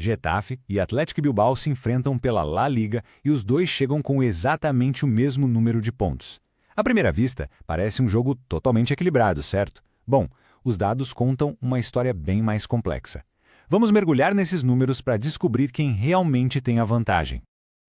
Getafe e Athletic Bilbao se enfrentam pela La Liga e os dois chegam com exatamente o mesmo número de pontos. À primeira vista, parece um jogo totalmente equilibrado, certo? Bom, os dados contam uma história bem mais complexa. Vamos mergulhar nesses números para descobrir quem realmente tem a vantagem.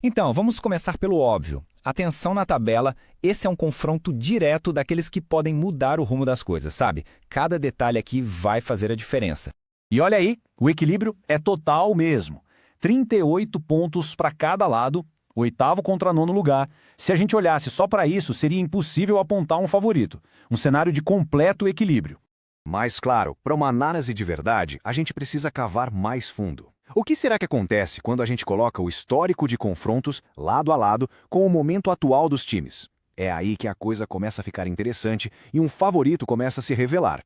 Então, vamos começar pelo óbvio. Atenção na tabela, esse é um confronto direto daqueles que podem mudar o rumo das coisas, sabe? Cada detalhe aqui vai fazer a diferença. E olha aí, o equilíbrio é total mesmo. 38 pontos para cada lado, oitavo contra nono lugar. Se a gente olhasse só para isso, seria impossível apontar um favorito. Um cenário de completo equilíbrio. Mas claro, para uma análise de verdade, a gente precisa cavar mais fundo. O que será que acontece quando a gente coloca o histórico de confrontos lado a lado com o momento atual dos times? É aí que a coisa começa a ficar interessante e um favorito começa a se revelar.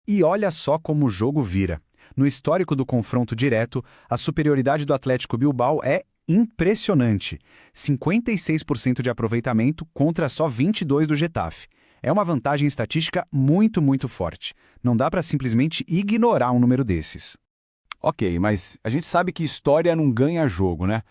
E olha só como o jogo vira. No histórico do confronto direto, a superioridade do Atlético Bilbao é impressionante. 56% de aproveitamento contra só 22% do Getafe. É uma vantagem estatística muito forte. Não dá para simplesmente ignorar um número desses. Ok, mas a gente sabe que história não ganha jogo, né?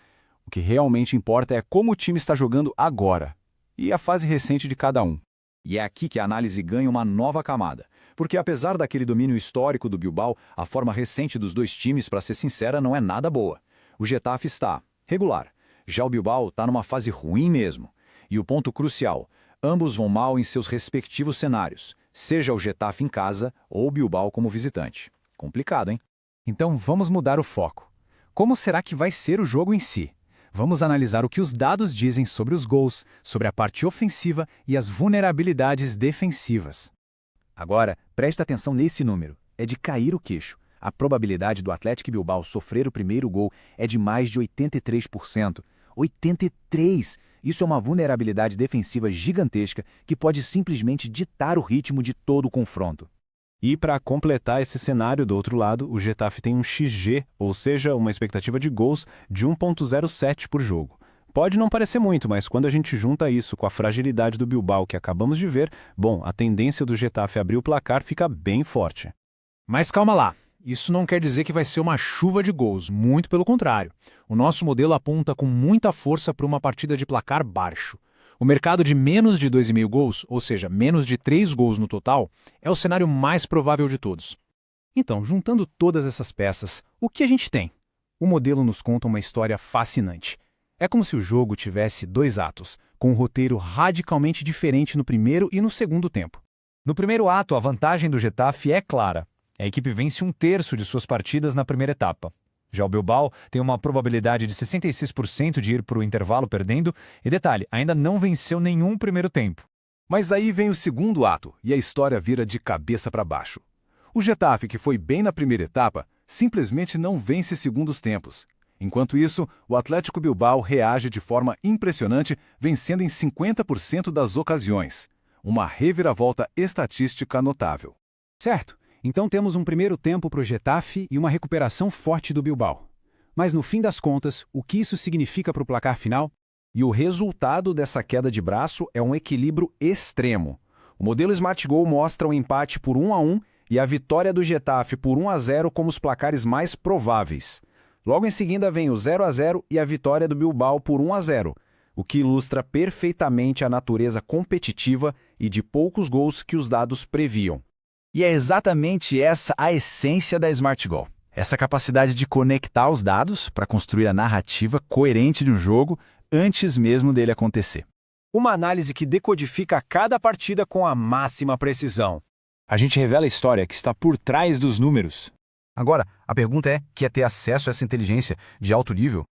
O que realmente importa é como o time está jogando agora e a fase recente de cada um. E é aqui que a análise ganha uma nova camada. Porque apesar daquele domínio histórico do Bilbao, a forma recente dos dois times, para ser sincera, não é nada boa. O Getafe está regular. Já o Bilbao está numa fase ruim mesmo. E o ponto crucial, ambos vão mal em seus respectivos cenários, seja o Getafe em casa ou o Bilbao como visitante. Complicado, hein? Então vamos mudar o foco. Como será que vai ser o jogo em si? Vamos analisar o que os dados dizem sobre os gols, sobre a parte ofensiva e as vulnerabilidades defensivas. Agora, presta atenção nesse número. É de cair o queixo. A probabilidade do Athletic Bilbao sofrer o primeiro gol é de mais de 83%. 83%! Isso é uma vulnerabilidade defensiva gigantesca que pode simplesmente ditar o ritmo de todo o confronto. E para completar esse cenário do outro lado, o Getafe tem um XG, ou seja, uma expectativa de gols de 1,07 por jogo. Pode não parecer muito, mas quando a gente junta isso com a fragilidade do Bilbao que acabamos de ver, bom, a tendência do Getafe abrir o placar fica bem forte. Mas calma lá, isso não quer dizer que vai ser uma chuva de gols, muito pelo contrário. O nosso modelo aponta com muita força para uma partida de placar baixo. O mercado de menos de 2,5 gols, ou seja, menos de 3 gols no total, é o cenário mais provável de todos. Então, juntando todas essas peças, o que a gente tem? O modelo nos conta uma história fascinante. É como se o jogo tivesse dois atos, com um roteiro radicalmente diferente no primeiro e no segundo tempo. No primeiro ato, a vantagem do Getafe é clara. A equipe vence 1/3 de suas partidas na primeira etapa. Já o Bilbao tem uma probabilidade de 66% de ir para o intervalo perdendo e, detalhe, ainda não venceu nenhum primeiro tempo. Mas aí vem o segundo ato e a história vira de cabeça para baixo. O Getafe, que foi bem na primeira etapa, simplesmente não vence segundos tempos. Enquanto isso, o Atlético Bilbao reage de forma impressionante, vencendo em 50% das ocasiões. Uma reviravolta estatística notável. Certo, então temos um primeiro tempo para o Getafe e uma recuperação forte do Bilbao. Mas no fim das contas, o que isso significa para o placar final? E o resultado dessa queda de braço é um equilíbrio extremo. O modelo Smart Goal mostra um empate por 1-1 e a vitória do Getafe por 1-0 como os placares mais prováveis. Logo em seguida vem o 0-0 e a vitória do Bilbao por 1-0, o que ilustra perfeitamente a natureza competitiva e de poucos gols que os dados previam. E é exatamente essa a essência da Smart Goal. Essa capacidade de conectar os dados para construir a narrativa coerente de um jogo antes mesmo dele acontecer. Uma análise que decodifica cada partida com a máxima precisão. A gente revela a história que está por trás dos números. Agora, a pergunta é: quer ter acesso a essa inteligência de alto nível?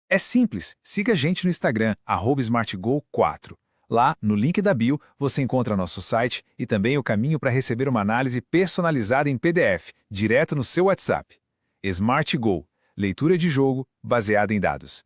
É simples, siga a gente no Instagram, @SmartGoal4. Lá, no link da bio, você encontra nosso site e também o caminho para receber uma análise personalizada em PDF, direto no seu WhatsApp. Smart Goal, leitura de jogo baseada em dados.